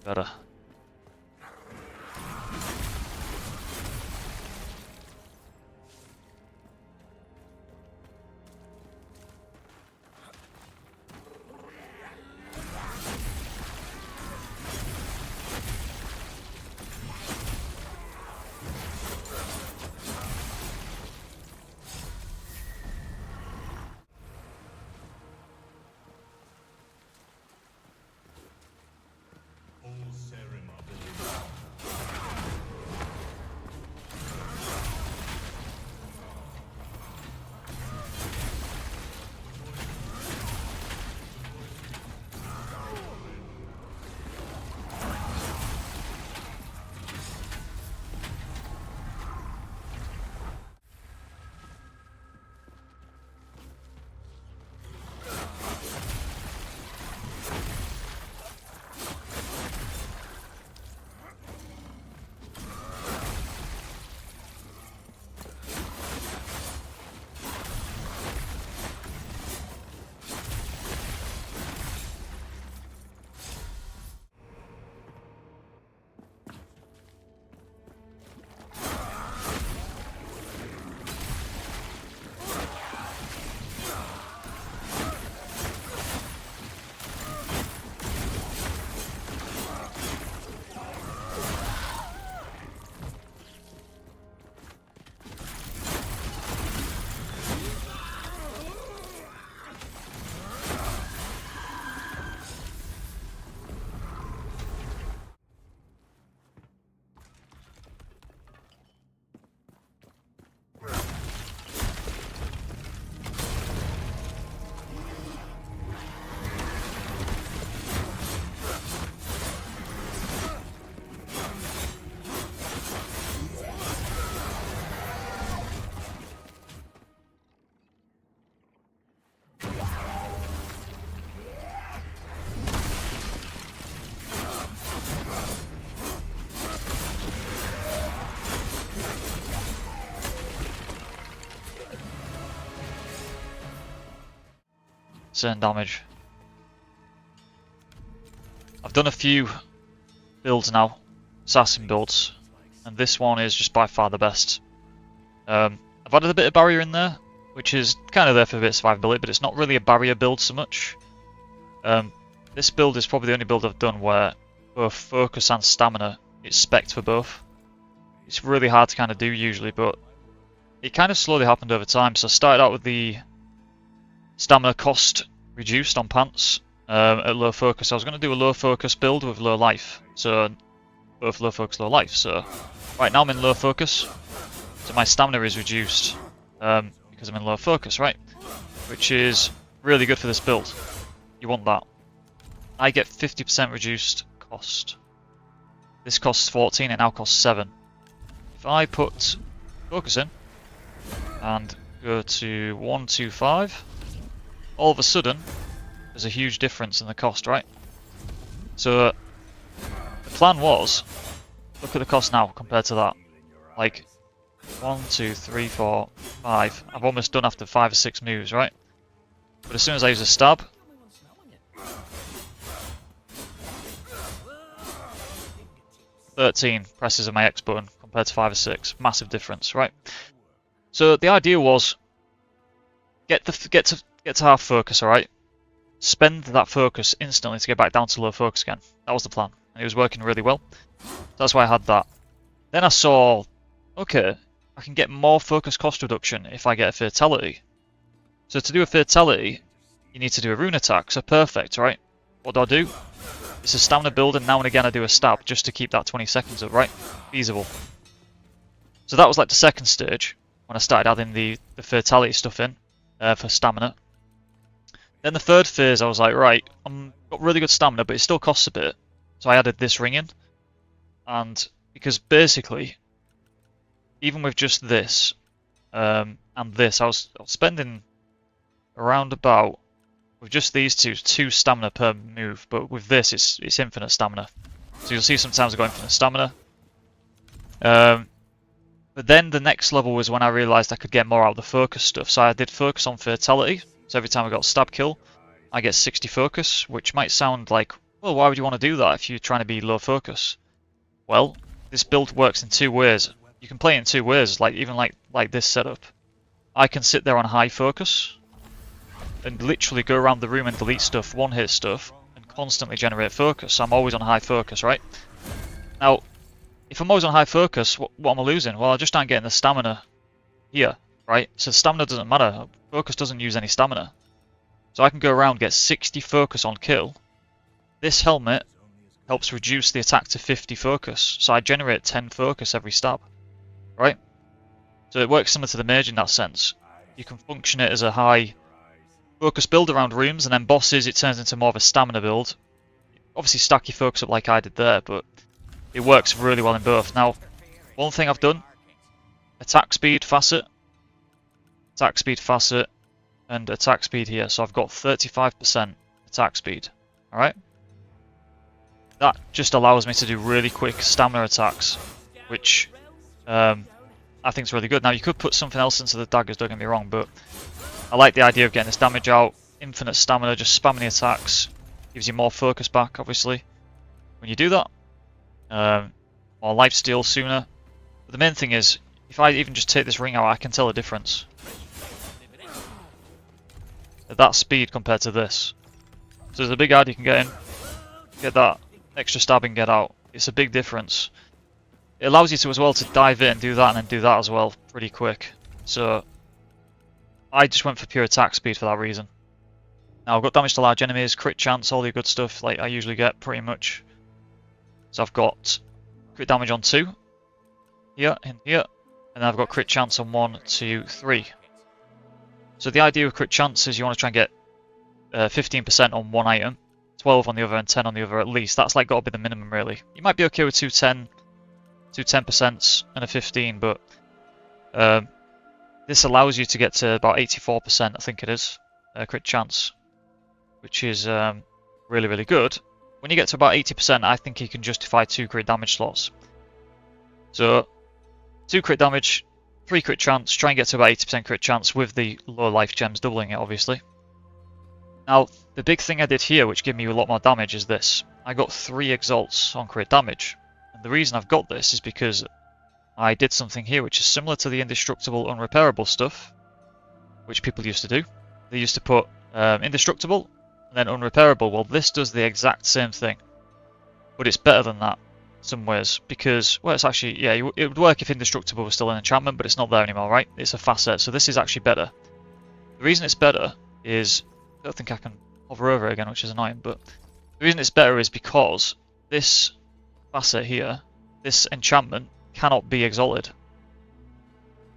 better. Certain damage. I've done a few builds now, assassin builds, and this one is just by far the best. I've added a bit of barrier in there, which is kind of there for a bit of survivability, but it's not really a barrier build so much. This build is probably the only build I've done where both focus and stamina is spec'd for both. It's really hard to kind of do usually, but it kind of slowly happened over time. So I started out with the stamina cost reduced on pants at low focus. I was going to do a low focus build with low life, so both low focus, low life. So right now I'm in low focus, so my stamina is reduced because I'm in low focus, right? Which is really good for this build. You want that. I get 50% reduced cost. This costs 14, it now costs 7. If I put focus in and go to 125, all of a sudden there's a huge difference in the cost, right? So the plan was, look at the cost now compared to that. Like 1, 2, 3, 4, 5. I've almost done after 5 or 6 moves, right? But as soon as I use a stab, "13" presses of my X button compared to 5 or 6. Massive difference, right? So the idea was get to half focus, alright? Spend that focus instantly to get back down to low focus again. That was the plan. And it was working really well. That's why I had that. Then I saw, okay, I can get more focus cost reduction if I get a fatality. So to do a fatality, you need to do a rune attack. So perfect, right? What do? It's a stamina build, and now and again I do a stab just to keep that 20 seconds up, right? Feasible. So that was like the second stage, when I started adding the fatality stuff in for stamina. Then the third phase I was like, right, I've got really good stamina, but it still costs a bit. So I added this ring in. And because basically, even with just this and this, I was spending around about, with just these two stamina per move, but with this it's infinite stamina. So you'll see sometimes I go infinite stamina. But then the next level was when I realised I could get more out of the focus stuff. So I did focus on fatality. So every time I got a stab kill, I get 60 focus, which might sound like Well, why would you want to do that if you're trying to be low focus? Well, this build works in two ways. You can play it in two ways, like even like this setup. I can sit there on high focus and literally go around the room and delete stuff, one-hit stuff, and constantly generate focus. So I'm always on high focus, right? Now, if I'm always on high focus, what am I losing? Well, I just aren't getting the stamina here, right? So stamina doesn't matter. Focus doesn't use any stamina. So I can go around, get 60 focus on kill. This helmet helps reduce the attack to 50 focus, so I generate 10 focus every stab, right? So it works similar to the mage in that sense. You can function it as a high focus build around rooms, and then bosses it turns into more of a stamina build. Obviously stack your focus up like I did there, but it works really well in both. Now, one thing I've done, attack speed facet, and attack speed here, so I've got 35% attack speed, alright? That just allows me to do really quick stamina attacks, which I think is really good. Now you could put something else into the daggers, don't get me wrong, but I like the idea of getting this damage out, infinite stamina, just spamming the attacks, gives you more focus back, obviously, when you do that. More lifesteal sooner. But the main thing is, if I even just take this ring out, I can tell the difference. At that speed compared to this. So there's a big ad you can get in, get that extra stab and get out. It's a big difference. It allows you to as well to dive in, do that, and then do that as well pretty quick. So I just went for pure attack speed for that reason. Now I've got damage to large enemies, crit chance, all the good stuff like I usually get pretty much. So I've got crit damage on 2 here and here, and then I've got crit chance on 1, 2, 3. So the idea of crit chance is you want to try and get 15% on one item, 12 on the other, and 10 on the other at least. That's like got to be the minimum really. You might be okay with 2 10% and a 15, but this allows you to get to about 84%, I think it is, crit chance, which is really, really good. When you get to about 80%, I think you can justify 2 crit damage slots. So 2 crit damage, 3 crit chance, try and get to about 80% crit chance with the low life gems doubling it, obviously. Now, the big thing I did here, which gave me a lot more damage, is this. I got 3 exalts on crit damage. And the reason I've got this is because I did something here which is similar to the indestructible, unrepairable stuff, which people used to do. They used to put indestructible and then unrepairable. Well, this does the exact same thing, but it's better than that in some ways because, well, it's actually, yeah, it would work if indestructible was still an enchantment, but it's not there anymore, right? It's a facet, so this is actually better. The reason it's better is, I don't think I can hover over it again, which is annoying, but the reason it's better is because this facet here, this enchantment, cannot be exalted.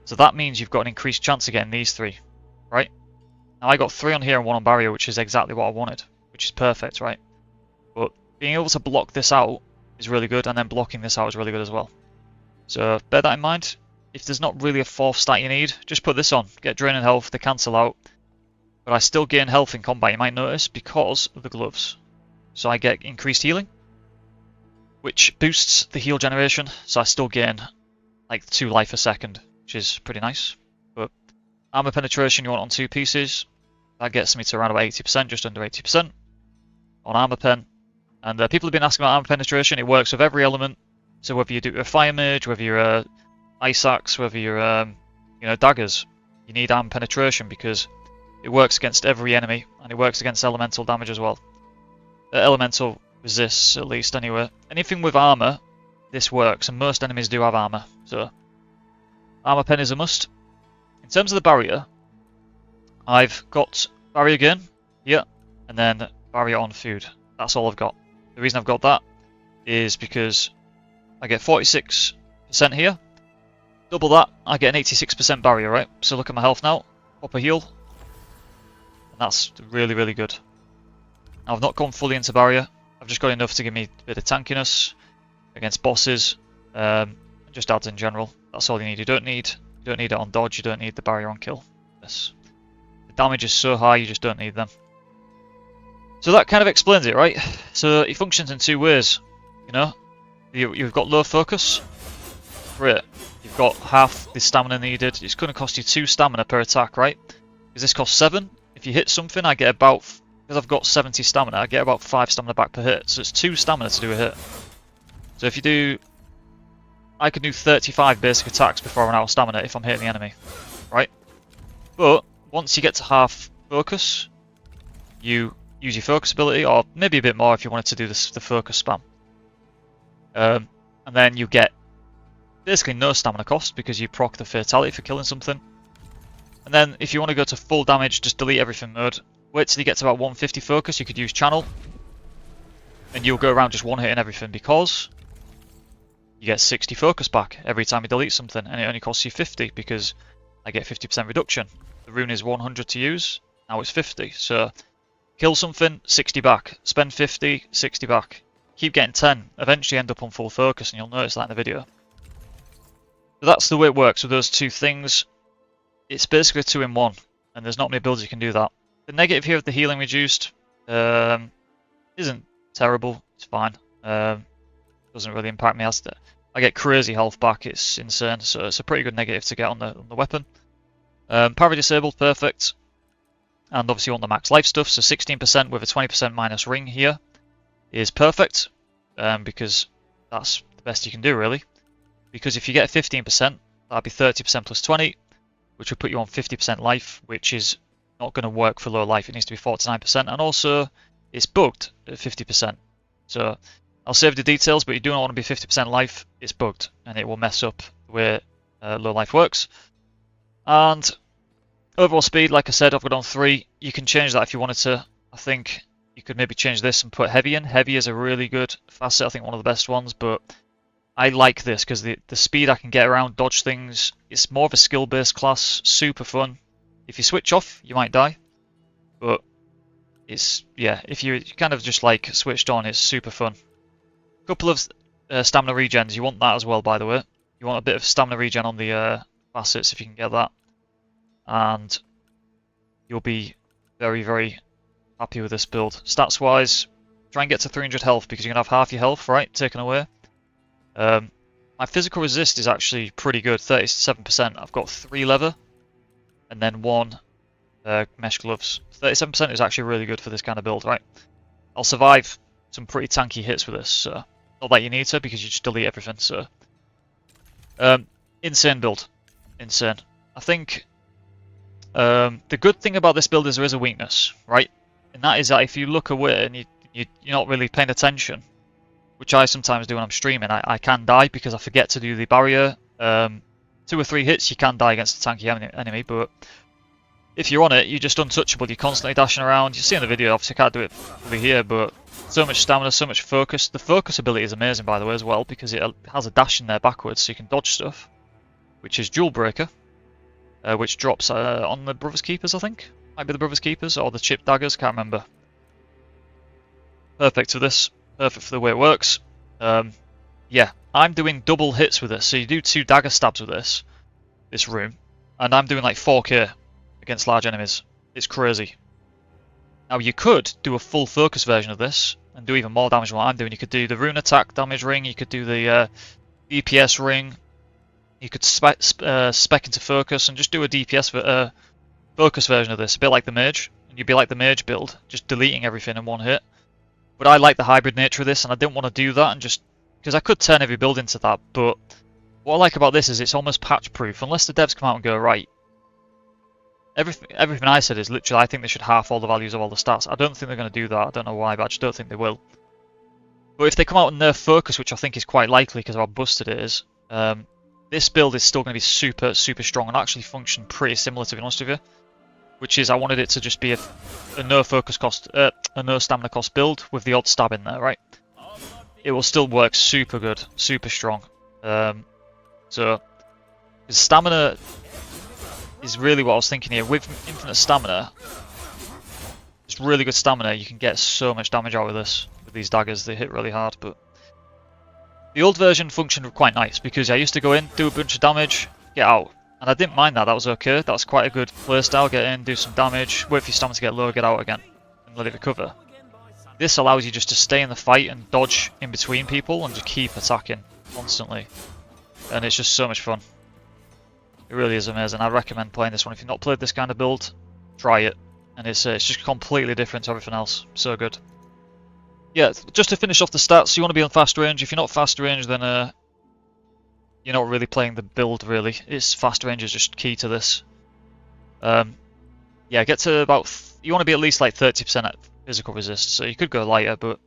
So that means you've got an increased chance of getting these 3, right? Now I got 3 on here and 1 on barrier, which is exactly what I wanted, which is perfect, right? But being able to block this out is really good, and then blocking this out is really good as well. So bear that in mind. If there's not really a 4th stat you need, just put this on. Get draining health, they cancel out. But I still gain health in combat, you might notice, because of the gloves. So I get increased healing, which boosts the heal generation, so I still gain like 2 life a second, which is pretty nice. But armor penetration you want on 2 pieces, that gets me to around about 80%, just under 80% on armor pen. And people have been asking about armor penetration. It works with every element, so whether you do a fire mage, whether you're a ice axe, whether you're daggers, you need armor penetration because it works against every enemy, and it works against elemental damage as well. Elemental resists, at least, anyway. Anything with armor, this works, and most enemies do have armor, so armor pen is a must. In terms of the barrier, I've got barrier again, here, and then barrier on food. That's all I've got. The reason I've got that is because I get 46% here. Double that, I get an 86% barrier, right? So look at my health now, pop a heal, and that's really, really good. Now I've not gone fully into barrier. I've just got enough to give me a bit of tankiness against bosses, just adds in general. That's all you need. You don't need it on dodge. You don't need the barrier on kill. This, the damage is so high, you just don't need them. So that kind of explains it, right? So it functions in 2 ways. You know, you've got low focus. Great. You've got half the stamina needed. It's going to cost you 2 stamina per attack, right? Because this costs 7. If you hit something, I get about because I've got 70 stamina, I get about 5 stamina back per hit, so it's 2 stamina to do a hit. So if you do... I can do 35 basic attacks before I run out of stamina if I'm hitting the enemy, right? But once you get to half focus, you use your focus ability, or maybe a bit more if you wanted to do this, the focus spam. And then you get basically no stamina cost because you proc the fatality for killing something. And then if you want to go to full damage, just delete everything mode. Wait till you get to about 150 focus, you could use channel. And you'll go around just one hitting everything because you get 60 focus back every time you delete something, and it only costs you 50 because I get 50% reduction. The rune is 100 to use, now it's 50. So kill something, 60 back. Spend 50, 60 back. Keep getting 10. Eventually end up on full focus, and you'll notice that in the video. So that's the way it works with those two things. It's basically 2 in 1, and there's not many builds you can do that. The negative here of the healing reduced isn't terrible. It's fine. Doesn't really impact me. I get crazy health back. It's insane. So it's a pretty good negative to get on the weapon. Parry disabled, perfect. And obviously you want the max life stuff. So 16% with a 20% minus ring here is perfect, because that's the best you can do really. Because if you get 15%, that'd be 30% plus 20, which would put you on 50% life, which is not going to work for low life. It needs to be 49%, and also it's bugged at 50%. So I'll save the details, but you do not want to be 50% life. It's bugged, and it will mess up the way low life works. And overall speed, like I said, I've got on 3. You can change that if you wanted to. I think you could maybe change this and put heavy in. Heavy is a really good facet, I think one of the best ones, but I like this because the speed I can get around, dodge things, it's more of a skill-based class, super fun. If you switch off, you might die, but it's, yeah, if you kind of just like switched on, it's super fun. A couple of stamina regens, you want that as well, by the way. You want a bit of stamina regen on the facets if you can get that, and you'll be very, very happy with this build. Stats-wise, try and get to 300 health because you're going to have half your health, right, taken away. My physical resist is actually pretty good, 37%. I've got 3 leather and then 1 mesh gloves. 37% is actually really good for this kind of build, right? I'll survive some pretty tanky hits with this, so not that you need to because you just delete everything. So insane build, insane. I think the good thing about this build is there is a weakness, right? And that is that if you look away and you're not really paying attention, which I sometimes do when I'm streaming, I can die because I forget to do the barrier. 2 or 3 hits, you can die against a tanky enemy, but if you're on it, you're just untouchable. You're constantly dashing around. You see in the video, obviously I can't do it over here, but so much stamina, so much focus. The focus ability is amazing, by the way, as well, because it has a dash in there backwards, so you can dodge stuff, which is Jewel Breaker, which drops on the Brothers Keepers, I think. Might be the Brothers Keepers, or the Chip Daggers, can't remember. Perfect for this. Perfect for the way it works. Yeah, I'm doing double hits with this. So you do 2 dagger stabs with this rune, and I'm doing like 4k against large enemies. It's crazy. Now you could do a full focus version of this and do even more damage than what I'm doing. You could do the rune attack damage ring, you could do the DPS ring, you could spec into focus and just do a DPS focus version of this, a bit like the mage, and you'd be like the mage build, just deleting everything in one hit. But I like the hybrid nature of this, and I didn't want to do that, and just because I could turn every build into that. But what I like about this is it's almost patch proof, unless the devs come out and go, right, everything I said is literally I think they should half all the values of all the stats. I don't think they're going to do that. I don't know why, but I just don't think they will. But if they come out and nerf focus, which I think is quite likely because of how busted it is, this build is still going to be super, super strong and actually function pretty similar, to be honest with you. Which is I wanted it to just be a no focus cost, a no stamina cost build with the odd stab in there, right? It will still work super good, super strong. So stamina is really what I was thinking here. With infinite stamina, it's really good stamina. You can get so much damage out of this with these daggers. They hit really hard, but the old version functioned quite nice because I used to go in, do a bunch of damage, get out. And I didn't mind that, that was okay. That's quite a good playstyle. Get in, do some damage, wait for your stamina to get low, get out again, and let it recover. This allows you just to stay in the fight and dodge in between people and just keep attacking constantly. And it's just so much fun. It really is amazing. I recommend playing this one. If you've not played this kind of build, try it. and it's just completely different to everything else. So good. Yeah, just to finish off the stats, you want to be on fast range. If you're not fast range, then you're not really playing the build, really. It's fast range is just key to this. Yeah, get to about... you want to be at least like 30% at physical resist, so you could go lighter, but...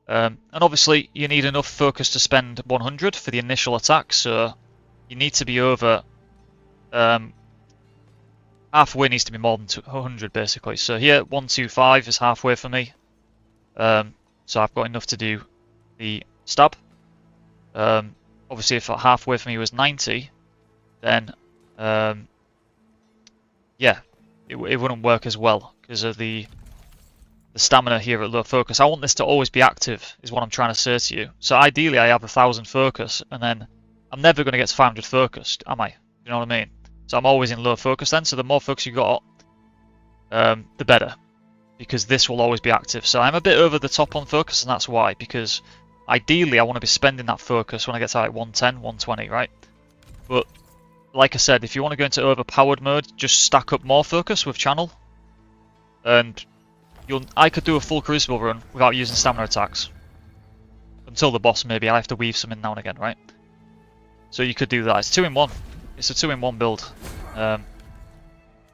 and obviously, you need enough focus to spend 100 for the initial attack, so you need to be over... halfway needs to be more than 100, basically. So here, 125 is halfway for me. So I've got enough to do the stab. Obviously, if halfway for me was 90, then yeah, it wouldn't work as well because of the stamina here at low focus. I want this to always be active, is what I'm trying to say to you. So ideally, I have 1000 focus, and then I'm never going to get to 500 focused, am I? You know what I mean? So I'm always in low focus then. So the more focus you got, the better, because this will always be active. So I'm a bit over the top on focus, and that's why, because ideally I want to be spending that focus when I get to like 110, 120, right? But like I said, if you want to go into overpowered mode, just stack up more focus with channel, and I could do a full Crucible run without using stamina attacks. Until the boss, maybe. I have to weave some in now and again, right? So you could do that. It's 2-in-1. It's a 2-in-1 build.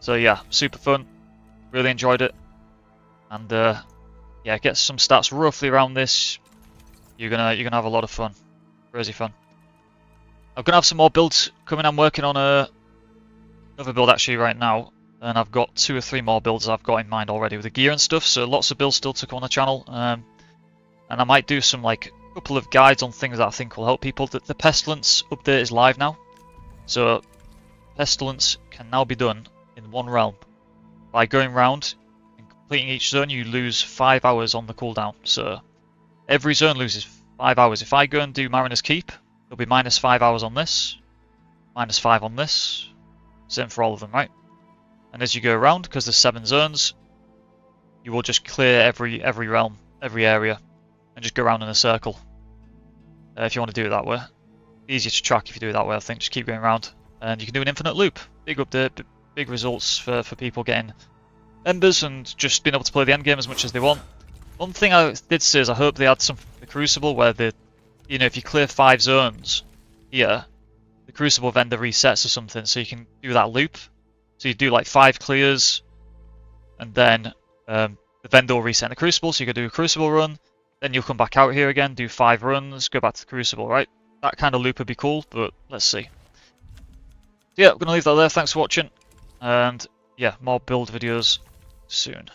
So yeah, super fun. Really enjoyed it. And yeah, get some stats roughly around this. You're gonna have a lot of fun. Crazy fun. I'm gonna have some more builds coming. I'm working on another build actually right now, and I've got 2 or 3 more builds I've got in mind already with the gear and stuff. So lots of builds still to come on the channel, and I might do some like couple of guides on things that I think will help people. The Pestilence update is live now, so Pestilence can now be done in one realm. By going round and completing each zone, you lose 5 hours on the cooldown. So every zone loses 5 hours. If I go and do Mariner's Keep, it'll be minus 5 hours on this, minus 5 on this. Same for all of them, right? And as you go around, because there's 7 zones, you will just clear every realm, every area, and just go around in a circle. If you want to do it that way. Easier to track if you do it that way, I think. Just keep going around. And you can do an infinite loop. Big update, big results for people getting embers and just being able to play the end game as much as they want. One thing I did say is I hope they had some the Crucible where if you clear 5 zones here, the Crucible vendor resets or something, so you can do that loop. So you do like 5 clears, and then the vendor will reset the Crucible, so you can do a Crucible run, then you'll come back out here again, do 5 runs, go back to the Crucible, right? That kind of loop would be cool, but let's see. So yeah, I'm going to leave that there. Thanks for watching, and yeah, more build videos soon.